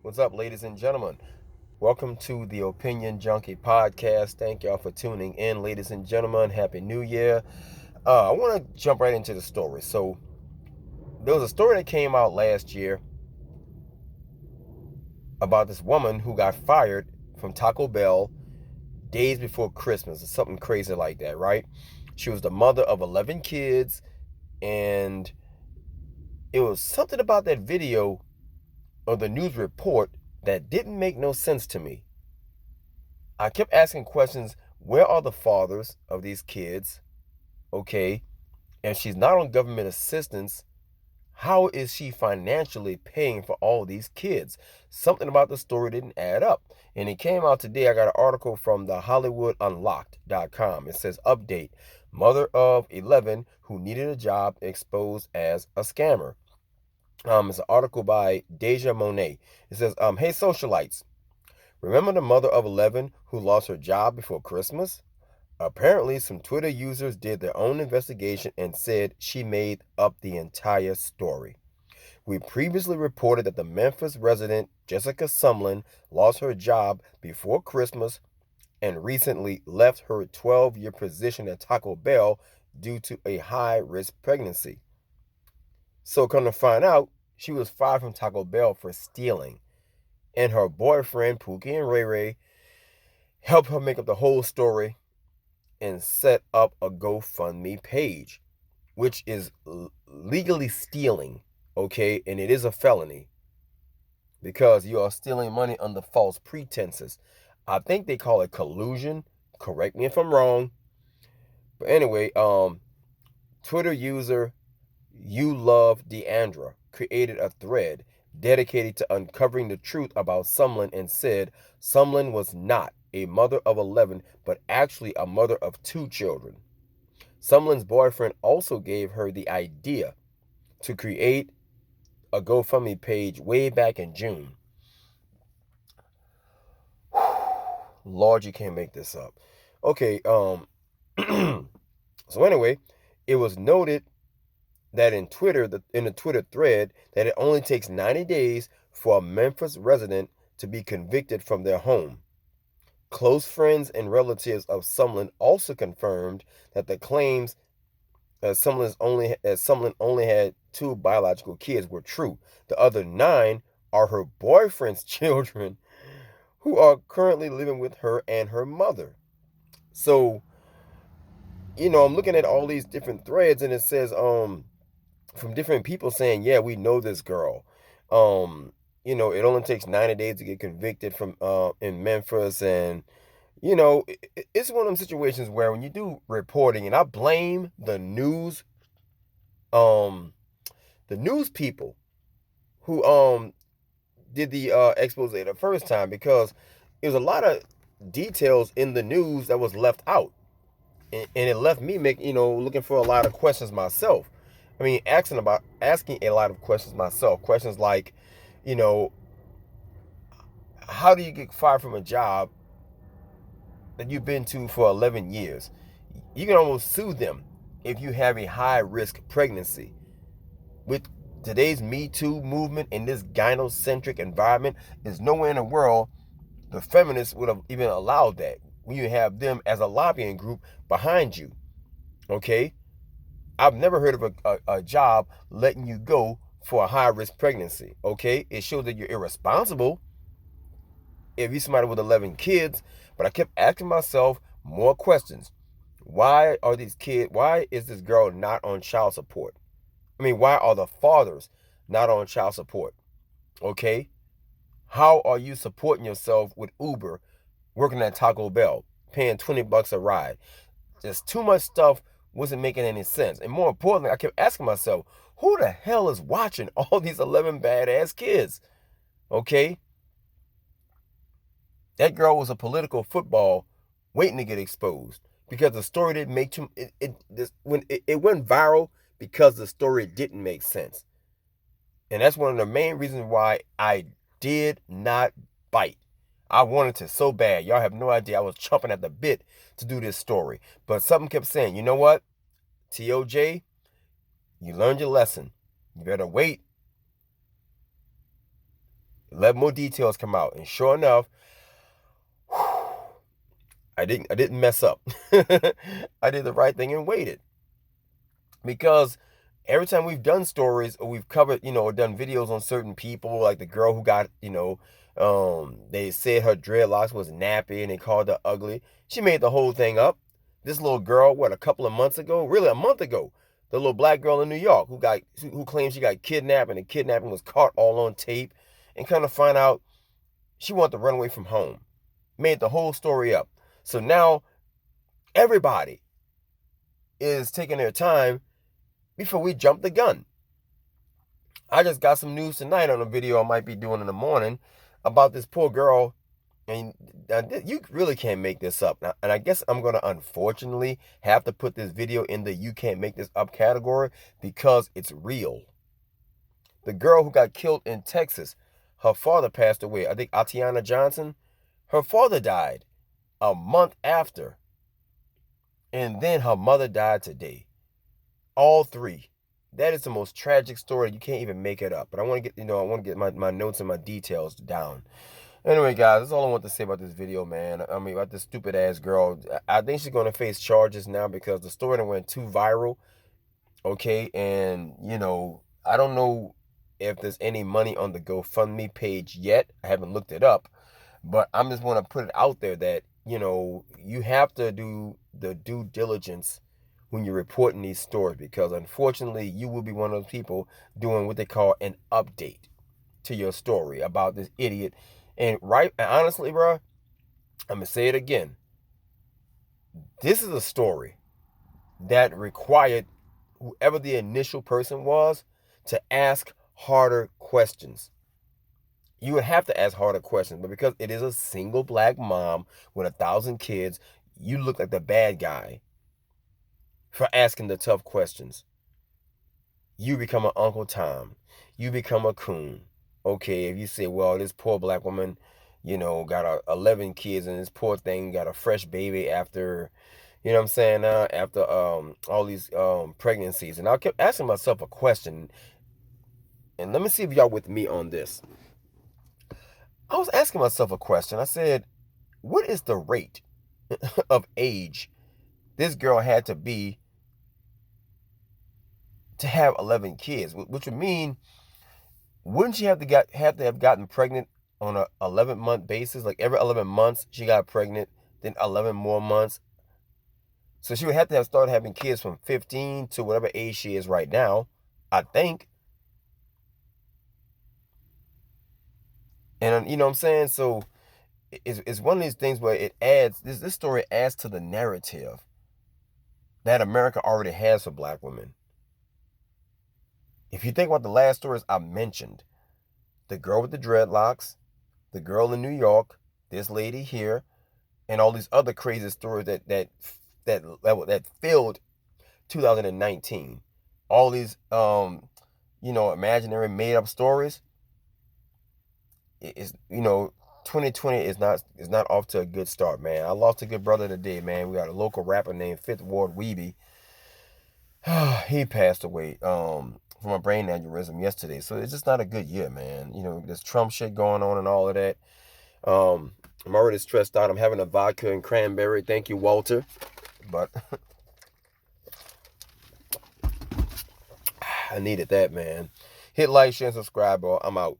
What's up, ladies and gentlemen? Welcome to the Opinion Junkie podcast. Thank y'all for tuning in, ladies and gentlemen. Happy New Year. I want to jump right into the story. So, there was a story that came out last year about this woman who got fired from Taco Bell days before Christmas or something crazy like that, right? She was the mother of 11 kids, and it was something about that video or the news report that didn't make no sense to me. I kept asking questions. Where are the fathers of these kids? Okay. And she's not on government assistance. How is she financially paying for all these kids? Something about the story didn't add up. And it came out today. I got an article from the HollywoodUnlocked.com. It says, update, mother of 11 who needed a job exposed as a scammer. It's an article by Deja Monet. It says, hey, socialites. Remember the mother of 11 who lost her job before Christmas? Apparently, some Twitter users did their own investigation and said she made up the entire story. We previously reported that the Memphis resident Jessica Sumlin lost her job before Christmas and recently left her 12-year position at Taco Bell due to a high-risk pregnancy. So come to find out, she was fired from Taco Bell for stealing. And her boyfriend, Pookie and Ray Ray, helped her make up the whole story and set up a GoFundMe page, which is legally stealing, okay? And it is a felony because you are stealing money under false pretenses. I think they call it collusion. Correct me if I'm wrong. But anyway, Twitter user You Love Deandra created a thread dedicated to uncovering the truth about Sumlin and said Sumlin was not a mother of 11, but actually a mother of 2 children. Sumlin's boyfriend also gave her the idea to create a GoFundMe page way back in June. Lord, you can't make this up. Okay, so anyway, it was noted that in the Twitter thread, that it only takes 90 days for a Memphis resident to be convicted from their home. Close friends and relatives of Sumlin also confirmed that the claims that Sumlin only had 2 biological kids were true. The other 9 are her boyfriend's children, who are currently living with her and her mother. So, I'm looking at all these different threads, and it says from different people saying, yeah, we know this girl. It only takes 90 days to get convicted from in Memphis. And it's one of them situations where when you do reporting, and I blame the news people who did the expose the first time, because there was a lot of details in the news that was left out, and it left me looking for a lot of questions myself. I mean, asking a lot of questions myself. Questions like, how do you get fired from a job that you've been to for 11 years? You can almost sue them if you have a high risk pregnancy. With today's Me Too movement in this gynocentric environment, there's nowhere in the world the feminists would have even allowed that when you have them as a lobbying group behind you. Okay? I've never heard of a job letting you go for a high-risk pregnancy, okay? It shows that you're irresponsible if you're somebody with 11 kids, but I kept asking myself more questions. Why is this girl not on child support? I mean, why are the fathers not on child support? Okay? How are you supporting yourself with Uber, working at Taco Bell, paying $20 a ride? There's too much stuff wasn't making any sense. And more importantly, I kept asking myself, who the hell is watching all these 11 badass kids? Okay? That girl was a political football waiting to get exposed because the story didn't make too it went viral because the story didn't make sense. And that's one of the main reasons why I did not bite. I wanted to so bad. Y'all have no idea. I was chomping at the bit to do this story. But something kept saying, you know what? TOJ, you learned your lesson. You better wait. Let more details come out. And sure enough, I didn't mess up. I did the right thing and waited. Because every time we've done stories or we've covered, or done videos on certain people, like the girl who got, they said her dreadlocks was nappy and they called her ugly. She made the whole thing up. This little girl, what, a couple of months ago? Really, a month ago. The little black girl in New York who claimed she got kidnapped, and the kidnapping was caught all on tape, and kind of find out she wanted to run away from home. Made the whole story up. So now everybody is taking their time before we jump the gun. I just got some news tonight on a video I might be doing in the morning about this poor girl. And you really can't make this up. And I guess I'm going to unfortunately have to put this video in the "you can't make this up" category because it's real. The girl who got killed in Texas, her father passed away. I think Atiana Johnson, her father died a month after. And then her mother died today. All three. That is the most tragic story. You can't even make it up. But I want to get, my notes and my details down. Anyway, guys, that's all I want to say about this video, man. I mean, about this stupid ass girl. I think she's going to face charges now because the story went too viral. Okay, and I don't know if there's any money on the GoFundMe page yet. I haven't looked it up, but I'm just want to put it out there that you have to do the due diligence when you're reporting these stories, because unfortunately you will be one of those people doing what they call an update to your story about this idiot. And honestly, bro, I'm gonna say it again. This is a story that required whoever the initial person was to ask harder questions. You would have to ask harder questions, but because it is a single black mom with 1,000 kids, you look like the bad guy for asking the tough questions. You become an Uncle Tom. You become a coon. Okay, if you say, well, this poor black woman, got 11 kids, and this poor thing got a fresh baby after, what I'm saying, after all these pregnancies. And I kept asking myself a question, and let me see if y'all with me on this. I was asking myself a question. I said, what is the rate of age this girl had to be to have 11 kids? Which would mean, wouldn't she have to have gotten pregnant on a 11-month basis? Like every 11 months she got pregnant, then 11 more months. So she would have to have started having kids from 15 to whatever age she is right now, I think. And you know what I'm saying? So it's one of these things where it adds, this story adds to the narrative that America already has for black women. If you think about the last stories I mentioned, the girl with the dreadlocks, the girl in New York, this lady here, and all these other crazy stories that filled 2019, all these imaginary made up stories, is 2020 is not off to a good start, man. I lost a good brother today, man. We got a local rapper named Fifth Ward Weeby. He passed away from a brain aneurysm yesterday. So it's just not a good year, man. There's Trump shit going on and all of that. I'm already stressed out. I'm having a vodka and cranberry. Thank you, Walter. But I needed that, man. Hit like, share, and subscribe, bro. I'm out.